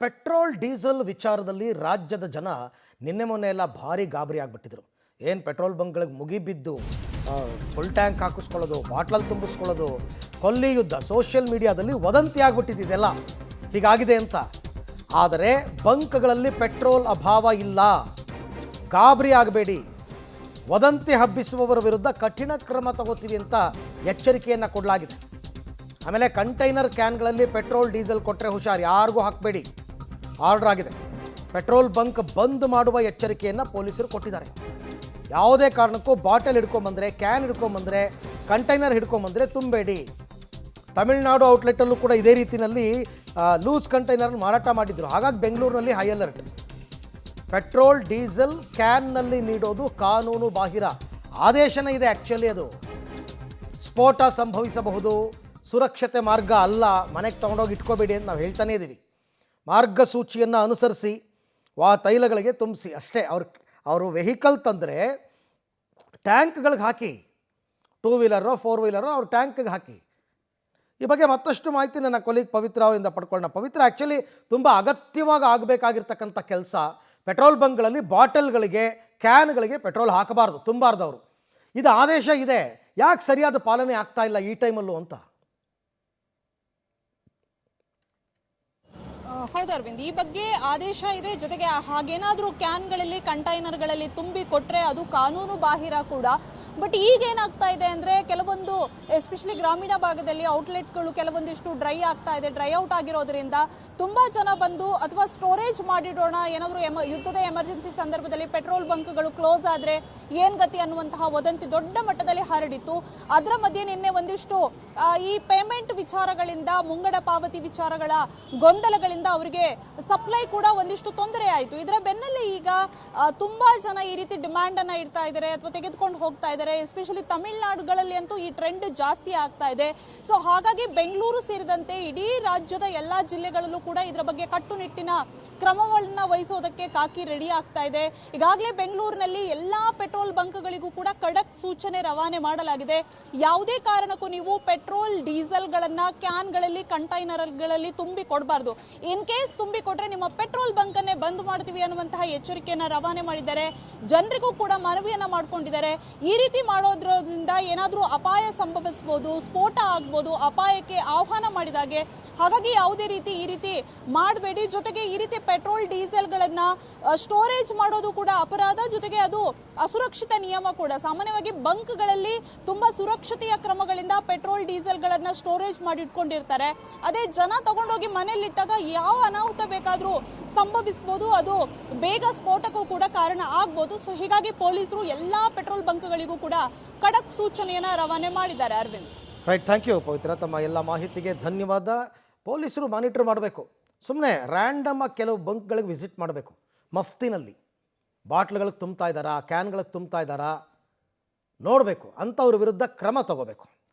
Petrol diesel ವಿಚಾರದಲ್ಲಿ ರಾಜ್ಯದ ಜನ ನಿನ್ನೆ ಮೊನ್ನೆ ಎಲ್ಲ ಭಾರಿ ಗಾಬರಿ ಆಗಿಬಿಟ್ಟಿದ್ರು. ಏನು ಪೆಟ್ರೋಲ್ ಬಂಕ್ಗಳಿಗೆ ಮುಗಿಬಿದ್ದು ಫುಲ್ ಟ್ಯಾಂಕ್ ಹಾಕಿಸ್ಕೊಳ್ಳೋದು, ಬಾಟ್ಲಲ್ಲಿ ತುಂಬಿಸ್ಕೊಳ್ಳೋದು, ಕೊಲ್ಲಿ ಯುದ್ಧ, ಸೋಷಿಯಲ್ ಮೀಡಿಯಾದಲ್ಲಿ ವದಂತಿ ಆಗಿಬಿಟ್ಟಿದ್ದು ಇದೆಲ್ಲ ಹೀಗಾಗಿದೆ ಅಂತ. ಆದರೆ ಬಂಕ್ಗಳಲ್ಲಿ ಪೆಟ್ರೋಲ್ ಅಭಾವ ಇಲ್ಲ, ಗಾಬರಿ ಆಗಬೇಡಿ, ವದಂತಿ ಹಬ್ಬಿಸುವವರ ವಿರುದ್ಧ ಕಠಿಣ ಕ್ರಮ ತಗೋತೀವಿ ಅಂತ ಎಚ್ಚರಿಕೆಯನ್ನು ಕೊಡಲಾಗಿದೆ. ಆಮೇಲೆ ಕಂಟೈನರ್ ಕ್ಯಾನ್ಗಳಲ್ಲಿ ಪೆಟ್ರೋಲ್ ಡೀಸೆಲ್ ಕೊಟ್ಟರೆ ಹುಷಾರು, ಯಾರಿಗೂ ಹಾಕಬೇಡಿ, ಆರ್ಡರ್ ಆಗಿದೆ. ಪೆಟ್ರೋಲ್ ಬಂಕ್ ಬಂದ್ ಮಾಡುವ ಎಚ್ಚರಿಕೆಯನ್ನು ಪೊಲೀಸರು ಕೊಟ್ಟಿದ್ದಾರೆ. ಯಾವುದೇ ಕಾರಣಕ್ಕೂ ಬಾಟಲ್ ಹಿಡ್ಕೊಂಬಂದರೆ, ಕ್ಯಾನ್ ಹಿಡ್ಕೊಂಬಂದರೆ, ಕಂಟೈನರ್ ಹಿಡ್ಕೊಂಬಂದರೆ ತುಂಬಬೇಡಿ. ತಮಿಳುನಾಡು ಔಟ್ಲೆಟಲ್ಲೂ ಕೂಡ ಇದೇ ರೀತಿಯಲ್ಲಿ ಲೂಸ್ ಕಂಟೈನರ್ ಮಾರಾಟ ಮಾಡಿದ್ರು. ಹಾಗಾಗಿ ಬೆಂಗಳೂರಿನಲ್ಲಿ ಹೈ ಅಲರ್ಟ್. ಪೆಟ್ರೋಲ್ ಡೀಸೆಲ್ ಕ್ಯಾನ್ನಲ್ಲಿ ನೀಡೋದು ಕಾನೂನು ಬಾಹಿರ. ಆದೇಶನೇ ಇದೆ ಆ್ಯಕ್ಚುಲಿ. ಅದು ಸ್ಫೋಟ ಸಂಭವಿಸಬಹುದು, ಸುರಕ್ಷತೆ ಮಾರ್ಗ ಅಲ್ಲ, ಮನೆಗೆ ತೊಗೊಂಡೋಗಿ ಇಟ್ಕೋಬೇಡಿ ಅಂತ ನಾವು ಹೇಳ್ತಾನೇ ಇದ್ದೀವಿ. ಮಾರ್ಗಸೂಚಿಯನ್ನು ಅನುಸರಿಸಿ ತೈಲಗಳಿಗೆ ತುಂಬಿಸಿ ಅಷ್ಟೇ. ಅವರು ವೆಹಿಕಲ್ ತಂದರೆ ಟ್ಯಾಂಕ್ಗಳಿಗೆ ಹಾಕಿ, 2 ವೀಲರೋ 4 ವೀಲರೋ ಅವ್ರ ಟ್ಯಾಂಕ್ಗೆ ಹಾಕಿ. ಈ ಬಗ್ಗೆ ಮತ್ತಷ್ಟು ಮಾಹಿತಿ ನನ್ನ ಕೊಲೀಗ್ ಪವಿತ್ರ ಅವರಿಂದ ಪಡ್ಕೊಳ್ಳೋಣ. ಪವಿತ್ರ, ಆ್ಯಕ್ಚುಲಿ ತುಂಬ ಅಗತ್ಯವಾಗಿ ಆಗಬೇಕಾಗಿರ್ತಕ್ಕಂಥ ಕೆಲಸ, ಪೆಟ್ರೋಲ್ ಬಂಕ್ಗಳಲ್ಲಿ ಬಾಟಲ್ಗಳಿಗೆ, ಕ್ಯಾನ್ಗಳಿಗೆ ಪೆಟ್ರೋಲ್ ಹಾಕಬಾರ್ದು, ತುಂಬಾರ್ದು ಅವರು. ಇದು ಆದೇಶ ಇದೆ, ಯಾಕೆ ಸರಿಯಾದ ಪಾಲನೆ ಆಗ್ತಾ ಇಲ್ಲ ಈ ಟೈಮಲ್ಲೂ ಅಂತ? ಹೌದು ಅರವಿಂದ್, ಈ ಬಗ್ಗೆ ಆದೇಶ ಇದೆ. ಜೊತೆಗೆ ಹಾಗೇನಾದ್ರೂ ಕ್ಯಾನ್ಗಳಲ್ಲಿ, ಕಂಟೈನರ್ಗಳಲ್ಲಿ ತುಂಬಿ ಕೊಟ್ರೆ ಅದು ಕಾನೂನು ಬಾಹಿರ ಕೂಡ. ಬಟ್ ಈಗ ಏನಾಗ್ತಾ ಇದೆ ಅಂದ್ರೆ, ಕೆಲವೊಂದು ಎಸ್ಪೆಷಲಿ ಗ್ರಾಮೀಣ ಭಾಗದಲ್ಲಿ ಔಟ್ಲೆಟ್ಗಳು ಕೆಲವೊಂದಿಷ್ಟು ಡ್ರೈ ಆಗ್ತಾ ಇದೆ. ಡ್ರೈ ಔಟ್ ಆಗಿರೋದ್ರಿಂದ ತುಂಬಾ ಜನ ಬಂದು ಅಥವಾ ಸ್ಟೋರೇಜ್ ಮಾಡಿಡೋಣ, ಏನಾದರೂ ಯುದ್ಧದ ಎಮರ್ಜೆನ್ಸಿ ಸಂದರ್ಭದಲ್ಲಿ ಪೆಟ್ರೋಲ್ ಬಂಕ್ಗಳು ಕ್ಲೋಸ್ ಆದ್ರೆ ಏನ್ ಗತಿ ಅನ್ನುವಂತಹ ವದಂತಿ ದೊಡ್ಡ ಮಟ್ಟದಲ್ಲಿ ಹರಡಿತು. ಅದರ ಮಧ್ಯೆ ನಿನ್ನೆ ಒಂದಿಷ್ಟು ಈ ಪೇಮೆಂಟ್ ವಿಚಾರಗಳಿಂದ, ಮುಂಗಡ ಪಾವತಿ ವಿಚಾರಗಳ ಗೊಂದಲಗಳಿಂದ ಅವರಿಗೆ ಸಪ್ಲೈ ಕೂಡ ಒಂದಿಷ್ಟು ತೊಂದರೆ ಆಯಿತು. ಇದರ ಬೆನ್ನಲ್ಲೇ ಈಗ ತುಂಬಾ ಜನ ಈ ರೀತಿ ಡಿಮ್ಯಾಂಡ್ ಅನ್ನ ಇಡ್ತಾ ಇದ್ದಾರೆ ಅಥವಾ ತೆಗೆದುಕೊಂಡು ಹೋಗ್ತಾ ಇದ್ದಾರೆ. ಎಸ್ಪೆಷಲಿ ತಮಿಳುನಾಡುಗಳಲ್ಲಿ ಅಂತೂ ಈ ಟ್ರೆಂಡ್ ಜಾಸ್ತಿ ಆಗ್ತಾ ಇದೆ. ಸೊ ಹಾಗಾಗಿ ಬೆಂಗಳೂರು ಸೇರಿದಂತೆ ಇಡೀ ರಾಜ್ಯದ ಎಲ್ಲಾ ಜಿಲ್ಲೆಗಳಲ್ಲೂ ಕೂಡ ಇದರ ಬಗ್ಗೆ ಕಟ್ಟುನಿಟ್ಟಿನ ಕ್ರಮಗಳನ್ನ ವಹಿಸೋದಕ್ಕೆ ಕಾಕಿ ರೆಡಿ ಆಗ್ತಾ ಇದೆ. ಈಗಾಗಲೇ ಬೆಂಗಳೂರಿನಲ್ಲಿ ಎಲ್ಲಾ ಪೆಟ್ರೋಲ್ ಬಂಕ್ಗಳಿಗೂ ಕೂಡ ಖಡಕ್ ಸೂಚನೆ ರವಾನೆ ಮಾಡಲಾಗಿದೆ. ಯಾವುದೇ ಕಾರಣಕ್ಕೂ ನೀವು ಪೆಟ್ರೋಲ್ ಡೀಸೆಲ್ಗಳನ್ನ ಕ್ಯಾನ್ಗಳಲ್ಲಿ, ಕಂಟೈನರ್ಗಳಲ್ಲಿ ತುಂಬಿ ಕೊಡಬಾರ್ದು. ಇನ್ ಕೇಸ್ ತುಂಬಿ ಕೊಟ್ರೆ ನಿಮ್ಮ ಪೆಟ್ರೋಲ್ ಬಂಕ್ ಅನ್ನೇ ಬಂದ್ ಮಾಡ್ತೀವಿ ಅನ್ನುವಂತಹ ಎಚ್ಚರಿಕೆಯನ್ನ ರವಾನೆ ಮಾಡಿದ್ದಾರೆ. ಜನರಿಗೂ ಕೂಡ ಮನವಿಯನ್ನ ಮಾಡ್ಕೊಂಡಿದ್ದಾರೆ. ಈ ರೀತಿ ಮಾಡೋದ್ರಿಂದ ಏನಾದ್ರೂ ಅಪಾಯ ಸಂಭವಿಸಬಹುದು, ಸ್ಫೋಟ ಆಗ್ಬೋದು, ಅಪಾಯಕ್ಕೆ ಆಹ್ವಾನ ಮಾಡಿದಾಗೆ. ಹಾಗಾಗಿ ಯಾವುದೇ ರೀತಿ ಈ ರೀತಿ ಮಾಡಬೇಡಿ. ಜೊತೆಗೆ ಈ ರೀತಿ ಪೆಟ್ರೋಲ್ ಡೀಸೆಲ್ಗಳನ್ನ ಸ್ಟೋರೇಜ್ ಮಾಡೋದು ಕೂಡ ಅಪರಾಧ. ಜೊತೆಗೆ ಅದು ಅಸುರಕ್ಷಿತ ನಿಯಮ ಕೂಡ. ಸಾಮಾನ್ಯವಾಗಿ ಬಂಕ್ಗಳಲ್ಲಿ ತುಂಬಾ ಸುರಕ್ಷತೆಯ ಕ್ರಮಗಳಿಂದ ಪೆಟ್ರೋಲ್ ಡೀಸೆಲ್ಗಳನ್ನ ಸ್ಟೋರೇಜ್ ಮಾಡಿ ಇಟ್ಕೊಂಡಿರ್ತಾರೆ. ಅದೇ ಜನ ತಗೊಂಡೋಗಿ ಮನೆಯಲ್ಲಿಟ್ಟಾಗ ಯಾವ ಅನಾಹುತ ಬೇಕಾದ್ರೂ ಸಂಭವಿಸಬಹುದು, ಅದು ಬೇಗ ಸ್ಫೋಟಕ್ಕೂ ಕೂಡ ಕಾರಣ ಆಗ್ಬೋದು. ಸೊ ಹೀಗಾಗಿ ಪೊಲೀಸರು ಎಲ್ಲಾ ಪೆಟ್ರೋಲ್ ಬಂಕ್ಗಳಿಗೂ ಕೂಡ ಖಡಕ್ ಸೂಚನೆಯನ್ನ ರವಾನೆ ಮಾಡಿದ್ದಾರೆ. ಅರವಿಂದ್, ರೈಟ್, ಥ್ಯಾಂಕ್ ಯು ಪವಿತ್ರ, ತಮ್ಮ ಎಲ್ಲ ಮಾಹಿತಿಗೆ ಧನ್ಯವಾದ. ಪೊಲೀಸರು ಮಾನಿಟರ್ ಮಾಡಬೇಕು, ಸುಮ್ಮನೆ ರ್ಯಾಂಡಮ್ ಆಗಿ ಕೆಲವು ಬಂಕ್ಗಳಿಗೆ ವಿಸಿಟ್ ಮಾಡಬೇಕು. ಮಫ್ತಿನಲ್ಲಿ ಬಾಟ್ಲ್ಗಳಿಗೆ ತುಂಬ್ತಾ ಇದ್ದಾರಾ, ಕ್ಯಾನ್ಗಳಿಗೆ ತುಂಬ್ತಾ ಇದ್ದಾರಾ ನೋಡಬೇಕು, ಅಂಥವ್ರ ವಿರುದ್ಧ ಕ್ರಮ ತಗೋಬೇಕು.